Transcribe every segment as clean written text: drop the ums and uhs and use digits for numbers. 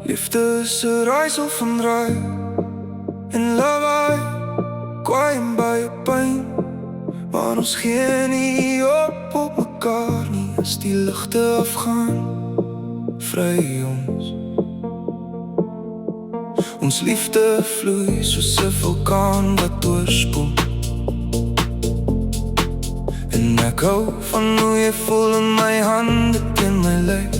Liefde is 'n raaisel van raai en lawaai, kwaai en baie pyn. Maar ons gee nie op mekaar nie. As die ligte afgaan, vry ons. Ons liefde vloei soos 'n vulkaan wat oorspoel. En ek hou van hoe jy voel in my hande teen my lyf.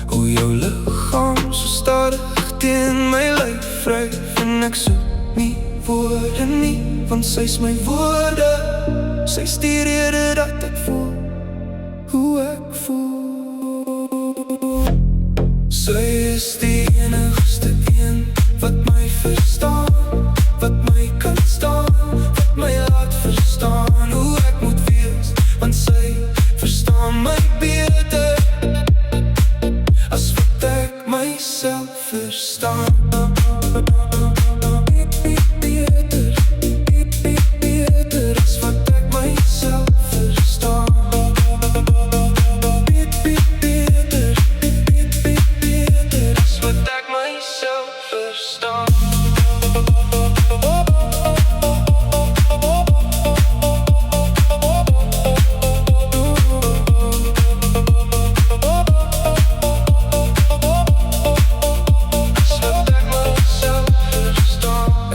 Hoe jou liggaam so stadig teen my lyf wryf. En ek soek nie woorde nie, want sy's my woorde. Sy's die rede dat ek voel hoe ek voel. Sy is die enigste een wat my verstaan, wat my kan staan, wat my laat verstaan hoe ek moet wees, want sy verstaan my beter as wat ek myself verstaan.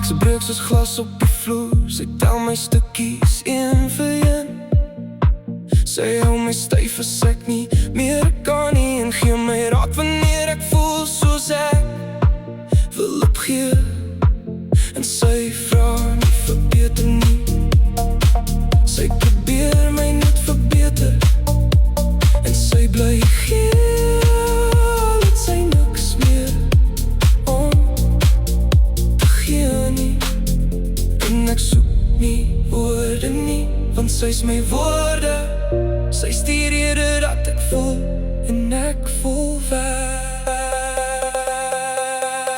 Sy breek soos glas op die vloer. Sy tel my stukkies een vir een. Sy hou my styf as ek nie meer kan nie, en gee my raad wanneer ek voel soos ek wil opgee. En sy vra nie verbeter nie. Sy probeer my net verbeter. En sy bly gee dat sy niks meer om te gee nie. En ek soek nie woorde nie, want sy's my woorde. Sy's die rede dat ek voel en ek voel weg.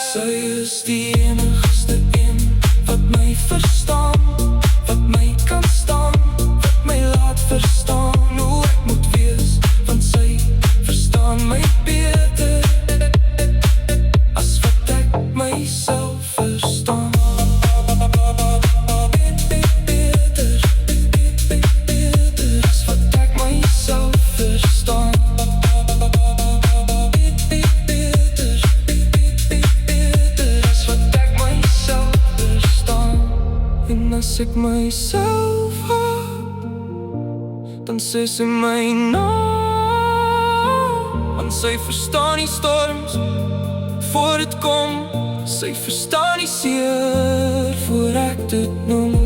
Sy is die enigste een wat my verstaan, wat my kan staan, wat my laat verstaan hoe ek moet wees, want sy verstaan my beter as wat ek myself verstaan. As ek myself haat, dan sê sy my naam. Want sy verstaan die storms voor dit kom. Sy verstaan die seer voor ek dit noem.